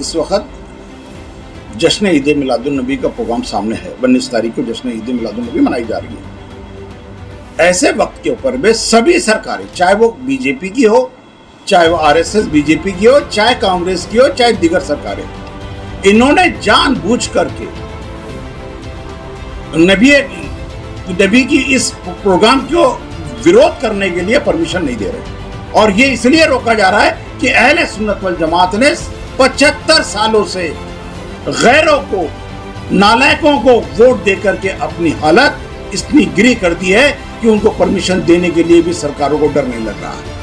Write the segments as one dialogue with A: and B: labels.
A: इस वक्त जश्न ईद मिलादुन नबी का प्रोग्राम सामने है। 19 तारीख को जश्न ईद मिलादुन नबी मनाई जा रही है। ऐसे वक्त के ऊपर में सभी सरकारें, चाहे वो बीजेपी की हो, चाहे वो आरएसएस बीजेपी की हो, चाहे कांग्रेस की हो, चाहे दीगर सरकारें, इन्होंने जानबूझ करके नबी की इस प्रोग्राम को विरोध करने के लिए परमिशन नहीं दे रहे। और ये इसलिए रोका जा रहा है कि अहले सुन्नत वल जमात ने 75 सालों से गैरों को, नालायकों को वोट देकर के अपनी हालत इतनी गिरी कर दी है कि उनको परमिशन देने के लिए भी सरकारों को डर नहीं लग रहा है।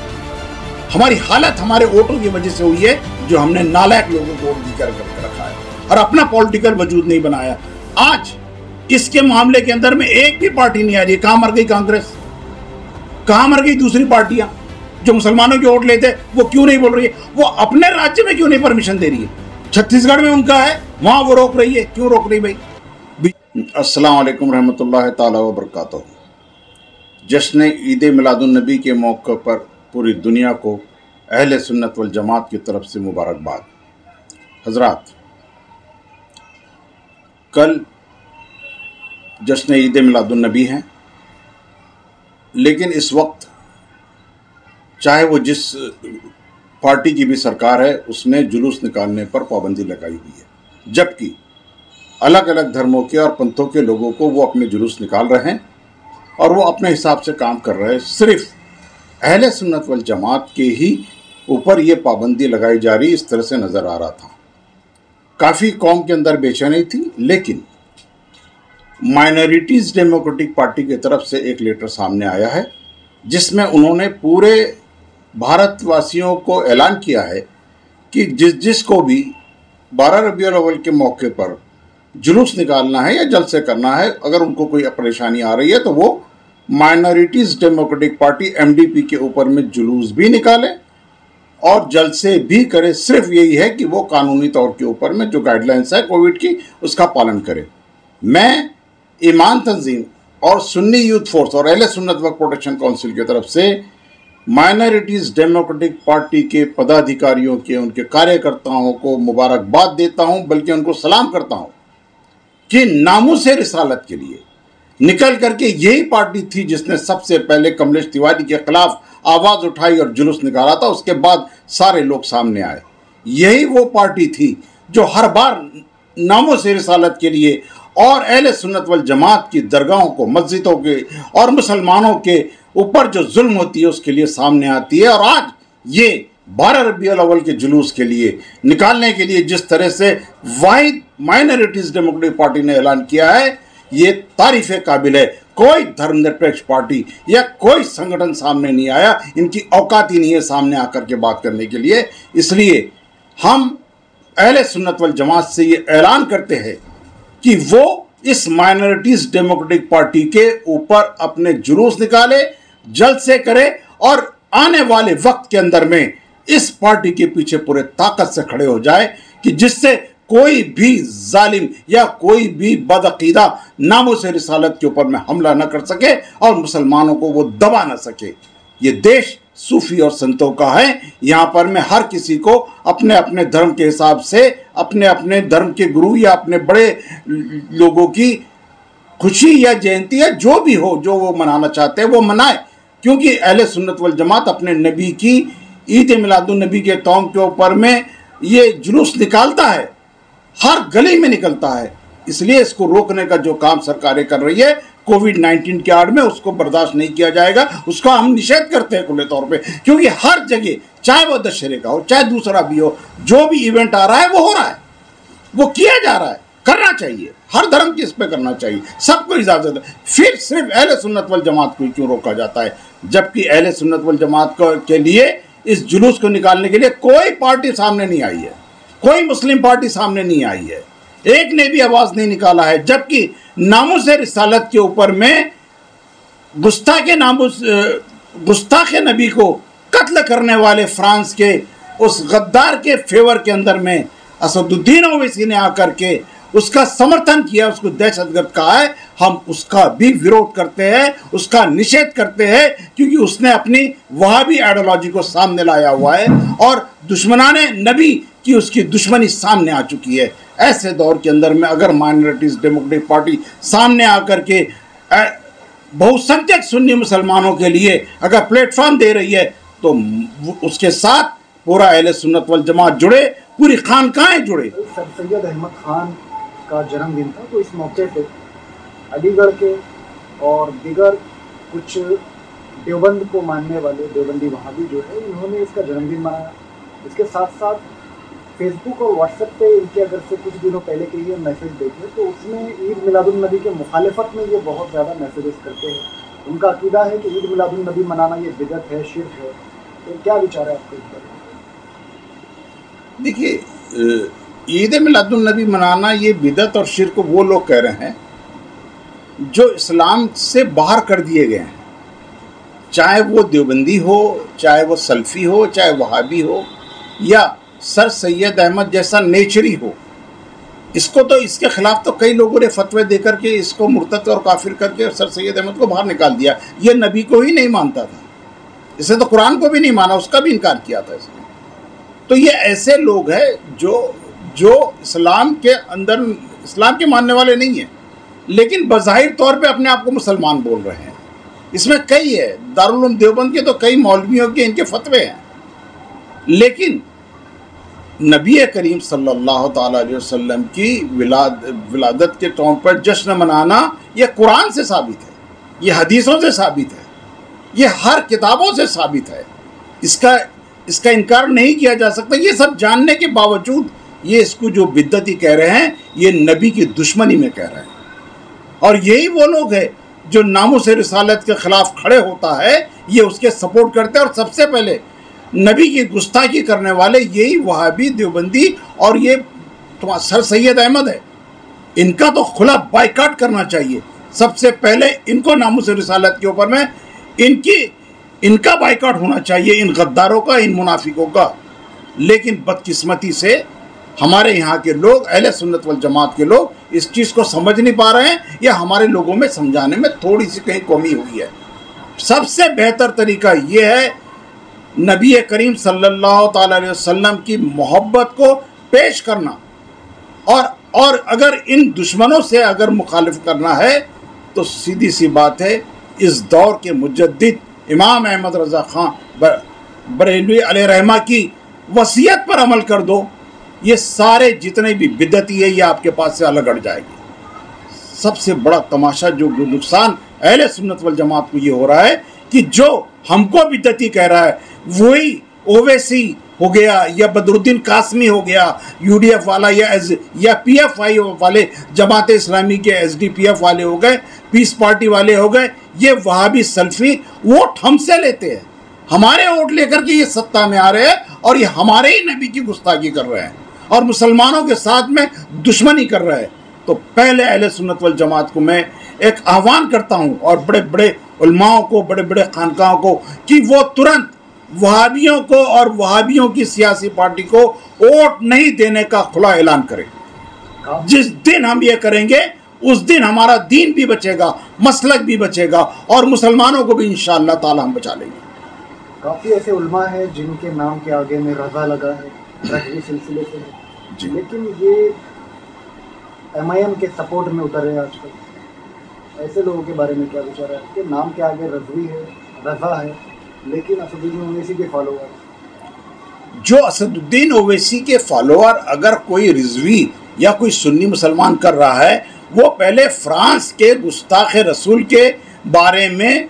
A: हमारी हालत हमारे वोटों की वजह से हुई है, जो हमने नालायक लोगों को वोट देकर रखा है और अपना पॉलिटिकल वजूद नहीं बनाया। आज इसके मामले के अंदर में एक भी पार्टी नहीं आ रही है। कहां मर गई कांग्रेस, कहां मर गई दूसरी पार्टियां जो मुसलमानों के वोट लेते, वो क्यों नहीं बोल रही है? वो अपने राज्य में क्यों नहीं परमिशन दे रही है? छत्तीसगढ़ में उनका है, वहां वो रोक रही है, क्यों रोक रही भाई? अस्सलाम वालेकुम रहमतुल्लाहि ताला व बरकातहू। जश्न ईद मिलादुन नबी के मौके पर पूरी दुनिया को अहले सुन्नत वल जमात की तरफ से मुबारकबाद। हजरात, कल जश्न ईद मिलादुन नबी है, लेकिन इस वक्त चाहे वो जिस पार्टी की भी सरकार है, उसने जुलूस निकालने पर पाबंदी लगाई हुई है, जबकि अलग अलग धर्मों के और पंथों के लोगों को वो अपने जुलूस निकाल रहे हैं और वो अपने हिसाब से काम कर रहे हैं। सिर्फ अहले सुन्नत वल जमात के ही ऊपर ये पाबंदी लगाई जा रही, इस तरह से नज़र आ रहा था। काफ़ी कौम के अंदर बेचैनी थी, लेकिन माइनॉरिटीज़ डेमोक्रेटिक पार्टी की तरफ से एक लेटर सामने आया है, जिसमें उन्होंने पूरे भारतवासियों को ऐलान किया है कि जिसको भी 12 रबीउल अव्वल के मौके पर जुलूस निकालना है या जलसे करना है, अगर उनको कोई परेशानी आ रही है तो वो माइनॉरिटीज़ डेमोक्रेटिक पार्टी MDP के ऊपर में जुलूस भी निकाले और जलसे भी करे। सिर्फ यही है कि वो कानूनी तौर के ऊपर में जो गाइडलाइंस है कोविड की, उसका पालन करे। मैं ईमान तंजीम और सुन्नी यूथ फोर्स और अहले सुन्नत वक्फ प्रोटेक्शन काउंसिल की तरफ से माइनॉरिटीज़ डेमोक्रेटिक पार्टी के पदाधिकारियों के, उनके कार्यकर्ताओं को मुबारकबाद देता हूं, बल्कि उनको सलाम करता हूं कि नामूसे रिसालत के लिए निकल करके यही पार्टी थी जिसने सबसे पहले कमलेश तिवारी के खिलाफ आवाज़ उठाई और जुलूस निकाला था। उसके बाद सारे लोग सामने आए। यही वो पार्टी थी जो हर बार नामूसे रिसालत के लिए और अहले सुन्नत वल जमात की दरगाहों को, मस्जिदों के और मुसलमानों के ऊपर जो जुल्म होती है उसके लिए सामने आती है। और आज ये 12 रबीउल अव्वल के जुलूस के लिए निकालने के लिए जिस तरह से वाहिद माइनॉरिटीज़ डेमोक्रेटिक पार्टी ने ऐलान किया है, ये तारीफ़ काबिल है। कोई धर्मनिरपेक्ष पार्टी या कोई संगठन सामने नहीं आया, इनकी औकात ही नहीं है सामने आकर के बात करने के लिए। इसलिए हम अहले सुन्नत वल जमात से ये ऐलान करते हैं कि वो इस माइनॉरिटीज़ डेमोक्रेटिक पार्टी के ऊपर अपने जुलूस निकाले, जलसे करे और आने वाले वक्त के अंदर में इस पार्टी के पीछे पूरे ताकत से खड़े हो जाए कि जिससे कोई भी जालिम या कोई भी बदअकीदा नामूसे रिसालत के ऊपर में हमला न कर सके और मुसलमानों को वो दबा न सके। ये देश सूफी और संतों का है। यहाँ पर मैं हर किसी को अपने अपने धर्म के हिसाब से, अपने अपने धर्म के गुरु या अपने बड़े लोगों की खुशी या जयंती या जो भी हो, जो वो मनाना चाहते हैं वो मनाए, क्योंकि अहले सुन्नत वल जमात अपने नबी की ईद मिलादुन नबी के तौम के ऊपर में ये जुलूस निकालता है, हर गली में निकलता है। इसलिए इसको रोकने का जो काम सरकारें कर रही है कोविड-19 के आड़ में, उसको बर्दाश्त नहीं किया जाएगा। उसका हम निषेध करते हैं खुले तौर पे, क्योंकि हर जगह, चाहे वो दशहरे का हो, चाहे दूसरा भी हो, जो भी इवेंट आ रहा है वो हो रहा है, वो किया जा रहा है, करना चाहिए। हर धर्म की इस पे करना चाहिए, सबको इजाज़त है। फिर सिर्फ अहले सुन्नत वल जमात को क्यों रोका जाता है? जबकि अहले सुन्नत वल जमात के लिए इस जुलूस को निकालने के लिए कोई पार्टी सामने नहीं आई है, कोई मुस्लिम पार्टी सामने नहीं आई है, एक ने भी आवाज़ नहीं निकाला है। जबकि नामूसे रिसालत के ऊपर में गुस्ताखे नबी को कत्ल करने वाले फ्रांस के उस गद्दार के फेवर के अंदर में असदुद्दीन ओवैसी ने आकर के उसका समर्थन किया, उसको दहशतगर्द कहा है। हम उसका भी विरोध करते हैं, उसका निषेध करते हैं, क्योंकि उसने अपनी वहाबी आइडियोलॉजी को सामने लाया हुआ है और दुश्मनाने नबी कि उसकी दुश्मनी सामने आ चुकी है। ऐसे दौर के अंदर में अगर माइनॉरिटीज़ डेमोक्रेटिक पार्टी सामने आकर के बहुसंख्यक सुन्नी मुसलमानों के लिए अगर प्लेटफॉर्म दे रही है तो उसके साथ पूरा अहले सुन्नत वल जमात जुड़े, पूरी खानकाहें जुड़े।
B: सर सैयद अहमद खान का जन्मदिन था, तो इस मौके पे अलीगढ़ के और दीगर कुछ देवबंद को मानने वाले देवबंदी वहाबी जो है, इन्होंने इसका जन्मदिन मनाया। इसके साथ साथ फेसबुक और व्हाट्सएप पे इनके अगर से कुछ दिनों पहले के ये मैसेज देखे तो उसमें ईद मिलादुन्नबी के मुखालिफत में ये बहुत ज़्यादा मैसेजेस करते हैं। उनका अकीदा है कि ईद मिलादुन्नबी मनाना ये बिदअत है, शिर्क है। तो क्या विचार है आपके इस पर?
A: देखिए, ईद मिलादुन्नबी मनाना ये बिदअत और शिर्क वो लोग कह रहे हैं जो इस्लाम से बाहर कर दिए गए हैं, चाहे वो देवबंदी हो, चाहे वो सल्फ़ी हो, चाहे वहाबी हो, या सर सैयद अहमद जैसा नेचरी हो। इसको तो इसके ख़िलाफ़ तो कई लोगों ने फतवे दे करके इसको मुर्तद और काफिर करके सर सैयद अहमद को बाहर निकाल दिया। ये नबी को ही नहीं मानता था, इसे तो कुरान को भी नहीं माना, उसका भी इनकार किया था इसने। तो ये ऐसे लोग हैं जो इस्लाम के अंदर इस्लाम के मानने वाले नहीं हैं, लेकिन बज़ाहिर तौर पे अपने आप को मुसलमान बोल रहे हैं। इसमें कई है, दारुल उलूम देवबंद के तो कई मौलवियों के इनके फतवे हैं, लेकिन नबी करीम सल्लल्लाहु ताला अलैहि वसल्लम की विलादत के तौर पर जश्न मनाना यह कुरान से साबित है, यह हदीसों से साबित है, यह हर किताबों से साबित है। इसका इनकार नहीं किया जा सकता। ये सब जानने के बावजूद ये इसको जो बिद्दती कह रहे हैं, ये नबी की दुश्मनी में कह रहे हैं। और यही वो लोग हैं जो नामुस रिसालत के ख़िलाफ़ खड़े होता है, ये उसके सपोर्ट करते हैं। और सबसे पहले नबी की गुस्ताखी करने वाले यही वहाबी देवबंदी और ये सर सैयद अहमद है। इनका तो खुला बाइकाट करना चाहिए। सबसे पहले इनको नामुस रिसालत के ऊपर में इनका बाइकाट होना चाहिए, इन गद्दारों का, इन मुनाफिकों का। लेकिन बदकिस्मती से हमारे यहाँ के लोग, अहले सुन्नत वल जमात के लोग, इस चीज़ को समझ नहीं पा रहे हैं, या हमारे लोगों में समझाने में थोड़ी सी कहीं कमी हुई है। सबसे बेहतर तरीका ये है नबी करीम सल्लल्लाहु ताला अलैहि वसल्लम की मोहब्बत को पेश करना, और अगर इन दुश्मनों से अगर मुखालिफ करना है तो सीधी सी बात है, इस दौर के मुजद्दिद इमाम अहमद रज़ा खान बरेलवी अलैहिर्रहमा की वसीयत पर अमल कर दो। ये सारे जितने भी बिदअती है ये आपके पास से अलग हट जाएगी। सबसे बड़ा तमाशा जो नुकसान अहले सुन्नत वल जमात को ये हो रहा है कि जो हमको बिदअती कह रहा है वही ओवैसी हो गया, या बदरुद्दीन कासमी हो गया, यूडीएफ वाला, या पीएफआई वाले, जमात इस्लामी के एसडीपीएफ वाले हो गए, पीस पार्टी वाले हो गए, ये वहाबी सल्फी वोट हमसे लेते हैं, हमारे वोट लेकर के ये सत्ता में आ रहे हैं और ये हमारे ही नबी की गुस्ताखी कर रहे हैं और मुसलमानों के साथ में दुश्मनी कर रहे हैं। तो पहले अहले सुन्नत वल जमात को मैं एक आह्वान करता हूँ, और बड़े बड़े उलमाओं को, बड़े बड़े खानकाहों को, कि वो तुरंत वहाबियों को और वहाबियों की सियासी पार्टी को वोट नहीं देने का खुला ऐलान करें। जिस दिन हम ये करेंगे उस दिन हमारा दीन भी बचेगा, मसलक भी बचेगा, और मुसलमानों को भी इंशाअल्लाह ताला हम बचा लेंगे।
B: काफ़ी ऐसे उलमा हैं जिनके नाम के आगे में रज़ा लगा है, रज़वी सिलसिले से है, लेकिन ये एमआईएम के सपोर्ट में उतर रहे हैं आजकल। ऐसे लोगों के बारे में क्या विचार है कि नाम के आगे रज़वी है, रज़ा है, लेकिन असदुद्दीन ओवैसी के फॉलोअर,
A: जो असदुद्दीन ओवैसी के फॉलोअर अगर कोई रिजवी या कोई सुन्नी मुसलमान कर रहा है, वो पहले फ्रांस के गुस्ताख रसूल के बारे में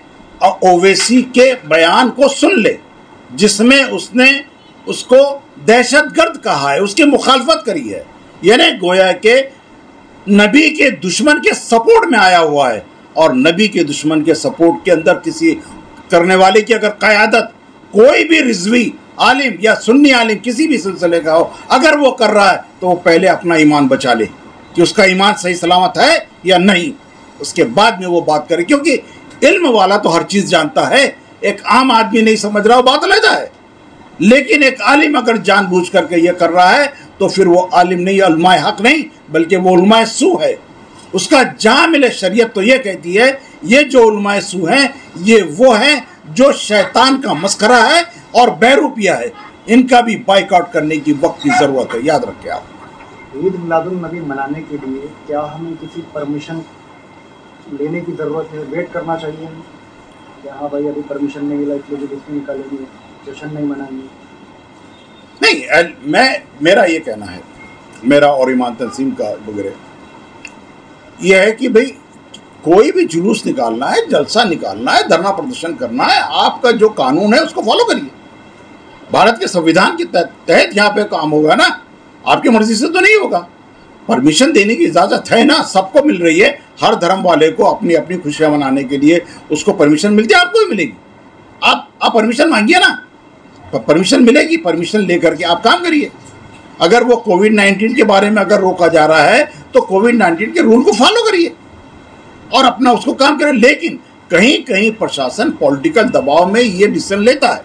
A: ओवैसी के बयान को सुन ले, जिसमें उसने उसको दहशतगर्द कहा है, उसकी मुखालफत करी है, यानी गोया के नबी के दुश्मन के सपोर्ट में आया हुआ है। और नबी के दुश्मन के सपोर्ट के अंदर किसी करने वाले की अगर क़यादत कोई भी रिजवी आलिम या सुन्नी आलिम किसी भी सिलसिले का हो, अगर वो कर रहा है तो वो पहले अपना ईमान बचा ले कि उसका ईमान सही सलामत है या नहीं, उसके बाद में वो बात करे। क्योंकि इल्म वाला तो हर चीज़ जानता है, एक आम आदमी नहीं समझ रहा, वो बात अलग है। लेकिन एक आलिम अगर जानबूझ करके ये कर रहा है तो फिर वो आलिम नहीं, उलमाए हक नहीं, बल्कि वो उलमाए सू है। उसका जामिल शरीयत तो ये कहती है, ये जो उलमाए सू हैं ये वो हैं जो शैतान का मस्खरा है और बैरूपिया है। इनका भी बाइकआउट करने की वक्त की ज़रूरत है, याद रखें आप।
B: ईद मिलादुन नबी मनाने के लिए क्या हमें किसी परमिशन लेने की ज़रूरत है, वेट करना चाहिए हमें? क्या हाँ भाई अभी परमिशन नहीं मिला इसलिए जुलूस नहीं निकालेंगे, जश्न नहीं मनाएंगे?
A: नहीं, मेरा ये कहना है, मेरा और ईमान तंजीम का वगैरह यह है कि भाई कोई भी जुलूस निकालना है, जलसा निकालना है, धरना प्रदर्शन करना है, आपका जो कानून है उसको फॉलो करिए। भारत के संविधान के तहत यहाँ पे काम होगा ना, आपकी मर्जी से तो नहीं होगा। परमिशन देने की इजाज़त है ना, सबको मिल रही है। हर धर्म वाले को अपनी अपनी खुशियाँ मनाने के लिए उसको परमिशन मिलती है, आपको भी मिलेगी। आप परमिशन मांगिए ना, परमिशन मिलेगी। परमिशन लेकर के आप काम करिए। अगर वो कोविड-19 के बारे में अगर रोका जा रहा है तो कोविड-19 के रूल को फॉलो करिए और अपना उसको काम करें। लेकिन कहीं कहीं प्रशासन पॉलिटिकल दबाव में ये डिसीजन लेता है,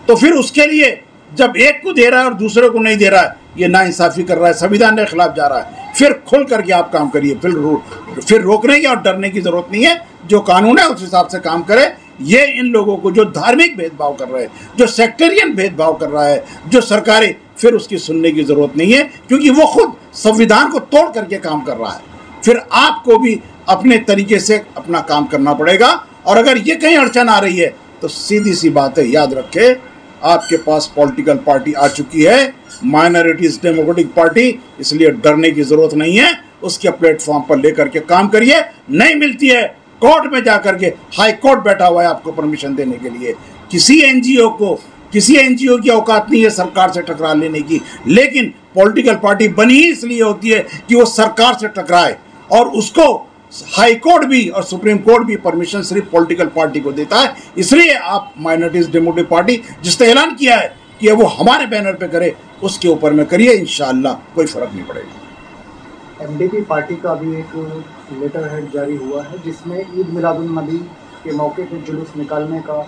A: तो फिर उसके लिए जब एक को दे रहा है और दूसरे को नहीं दे रहा है, ये नाइंसाफ़ी कर रहा है, संविधान के खिलाफ जा रहा है। फिर खुल करके आप काम करिए, फिर रोकने की और डरने की ज़रूरत नहीं है। जो कानून है उस हिसाब से काम करे। ये इन लोगों को जो धार्मिक भेदभाव कर रहे हैं, जो सेक्टेरियन भेदभाव कर रहा है, जो सरकारें, फिर उसकी सुनने की ज़रूरत नहीं है, क्योंकि वो खुद संविधान को तोड़ करके काम कर रहा है। फिर आपको भी अपने तरीके से अपना काम करना पड़ेगा। और अगर ये कहीं अड़चन आ रही है तो सीधी सी बात है, याद रखें, आपके पास पॉलिटिकल पार्टी आ चुकी है, माइनॉरिटीज़ डेमोक्रेटिक पार्टी, इसलिए डरने की ज़रूरत नहीं है। उसके प्लेटफॉर्म पर लेकर के काम करिए। नहीं मिलती है, कोर्ट में जाकर के, हाई कोर्ट बैठा हुआ है आपको परमिशन देने के लिए। किसी एनजीओ की औकात नहीं है सरकार से टकरा लेने की, लेकिन पॉलिटिकल पार्टी बनी ही इसलिए होती है कि वो सरकार से टकराए, और उसको हाई कोर्ट भी और सुप्रीम कोर्ट भी परमिशन सिर्फ पॉलिटिकल पार्टी को देता है। इसलिए आप माइनॉरिटीज़ डेमोक्रेटिक पार्टी जिसने ऐलान किया है कि वो हमारे बैनर पे करे, उसके ऊपर में करिए, इंशाअल्लाह कोई फ़र्क नहीं पड़ेगा।
B: एमडीपी पार्टी का भी एक लेटर हेड जारी हुआ है जिसमें ईद मिलादुन नबी के मौके पर जुलूस निकालने का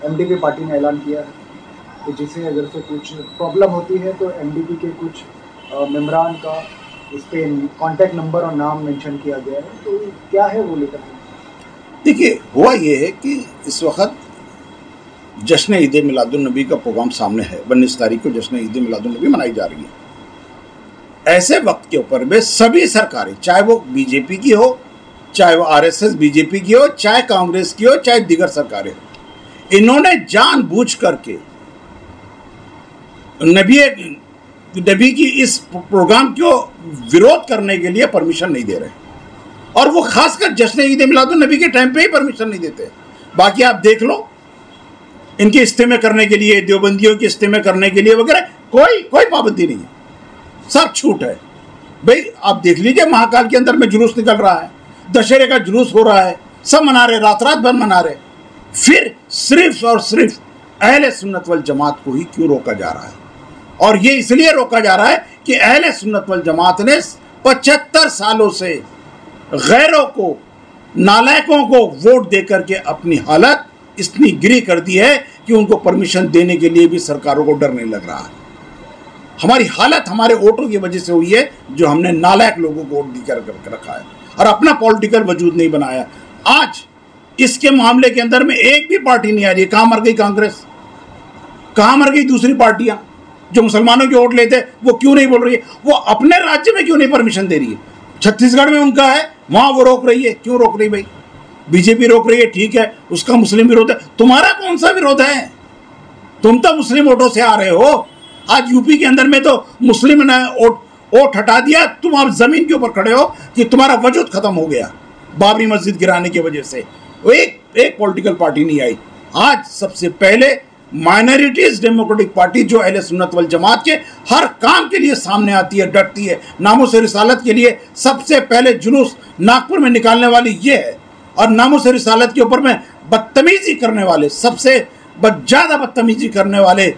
B: एमडीपी पार्टी ने ऐलान किया है कि जिसे अगर से कुछ प्रॉब्लम होती है तो एमडीपी के कुछ मेम्बरान का इस पे कॉन्टैक्ट नंबर और नाम मेंशन किया गया है। तो क्या है वो लेटर? देखिए,
A: हुआ ये है कि इस वक्त जश्न ईद मिलादुन नबी का प्रोग्राम सामने है। 19 तारीख को जश्न ईद मिलादुन नबी मनाई जा रही है। ऐसे वक्त के ऊपर में सभी सरकारें, चाहे वो बीजेपी की हो, चाहे वो आरएसएस बीजेपी की हो, चाहे कांग्रेस की हो, चाहे दीगर सरकारें, इन्होंने जानबूझ करके नबी की इस प्रोग्राम को विरोध करने के लिए परमिशन नहीं दे रहे, और वो खासकर जश्न ईद मिलादुन नबी के टाइम पे ही परमिशन नहीं देते। बाकी आप देख लो, इनके इस्तेमाल करने के लिए, देवबंदियों के इस्तेमाल करने के लिए वगैरह कोई पाबंदी नहीं है, सब छूट है। भाई आप देख लीजिए, महाकाल के अंदर में जुलूस निकल रहा है, दशहरे का जुलूस हो रहा है, सब मना रहे, रात रात भर मना रहे। फिर सिर्फ और सिर्फ अहले सुन्नत वल जमात को ही क्यों रोका जा रहा है? और ये इसलिए रोका जा रहा है कि अहले सुन्नत वल जमात ने 75 सालों से गैरों को, नालायकों को वोट देकर के अपनी हालत इतनी गिरी कर दी है कि उनको परमिशन देने के लिए भी सरकारों को डर नहीं लग रहा है। हमारी हालत हमारे वोटों की वजह से हुई है, जो हमने नालायक लोगों को वोट देकर रखा है और अपना पॉलिटिकल वजूद नहीं बनाया। आज इसके मामले के अंदर में एक भी पार्टी नहीं आ रही है। कहाँ मर गई कांग्रेस? कहाँ मर गई दूसरी पार्टियां जो मुसलमानों के वोट लेते? वो क्यों नहीं बोल रही है? वो अपने राज्य में क्यों नहीं परमिशन दे रही है? छत्तीसगढ़ में उनका है, वहां वो रोक रही है। क्यों रोक रही भाई? बीजेपी रोक रही है, ठीक है, उसका मुस्लिम विरोध है। तुम्हारा कौन सा विरोध है? तुम तो मुस्लिम वोटों से आ रहे हो। आज यूपी के अंदर में तो मुस्लिम ने वोट हटा दिया, तुम आप जमीन के ऊपर खड़े हो कि तुम्हारा वजूद खत्म हो गया बाबरी मस्जिद गिराने की वजह से। एक पॉलिटिकल पार्टी नहीं आई। आज सबसे पहले माइनॉरिटीज डेमोक्रेटिक पार्टी, जो अहले सुन्नत वल जमात के हर काम के लिए सामने आती है, डटती है, नामोस रिसालत के लिए सबसे पहले जुलूस नागपुर में निकालने वाली ये है। और नामोस रिसालत के ऊपर में बदतमीजी करने वाले, सबसे ज़्यादा बदतमीजी करने वाले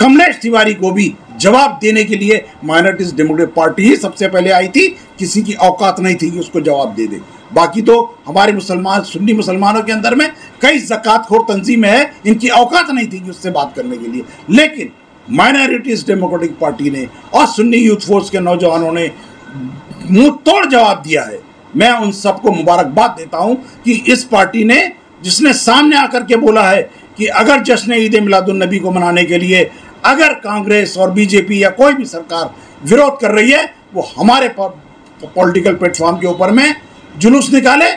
A: कमलेश तिवारी को भी जवाब देने के लिए माइनॉरिटीज डेमोक्रेटिक पार्टी ही सबसे पहले आई थी। किसी की औकात नहीं थी कि उसको जवाब दे दे। बाकी तो हमारे मुसलमान, सुन्नी मुसलमानों के अंदर में कई ज़कातखोर तंजीमें हैं, इनकी औकात नहीं थी कि उससे बात करने के लिए। लेकिन माइनॉरिटीज डेमोक्रेटिक पार्टी ने और सुन्नी यूथ फोर्स के नौजवानों ने मुंह तोड़ जवाब दिया है। मैं उन सबको मुबारकबाद देता हूं कि इस पार्टी ने, जिसने सामने आकर के बोला है कि अगर जश्न ईद मिलादुन नबी को मनाने के लिए अगर कांग्रेस और बीजेपी या कोई भी सरकार विरोध कर रही है, वो हमारे पॉलिटिकल प्लेटफॉर्म के ऊपर में जुलूस निकाले,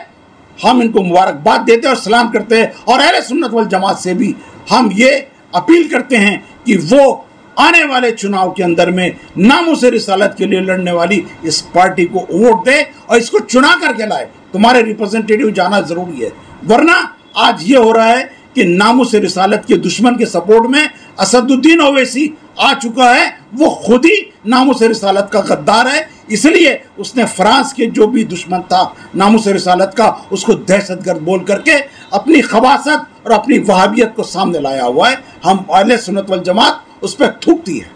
A: हम इनको मुबारकबाद देते हैं और सलाम करते हैं। और अहले सुन्नत वल जमात से भी हम ये अपील करते हैं कि वो आने वाले चुनाव के अंदर में नामूसे रिसालत के लिए लड़ने वाली इस पार्टी को वोट दे और इसको चुना करके लाए। तुम्हारे रिप्रेजेंटेटिव जाना जरूरी है, वरना आज ये हो रहा है कि नामूसे रिसालत के दुश्मन के सपोर्ट में असदुद्दीन ओवैसी आ चुका है। वो खुद ही नामूसे रिसालत का गद्दार है, इसलिए उसने फ्रांस के जो भी दुश्मन था नामूसे रिसालत का, उसको दहशतगर्द बोल करके अपनी खबासत और अपनी वहाबियत को सामने लाया हुआ है। हम अहले सुन्नत वल जमात उस पर थूकती है।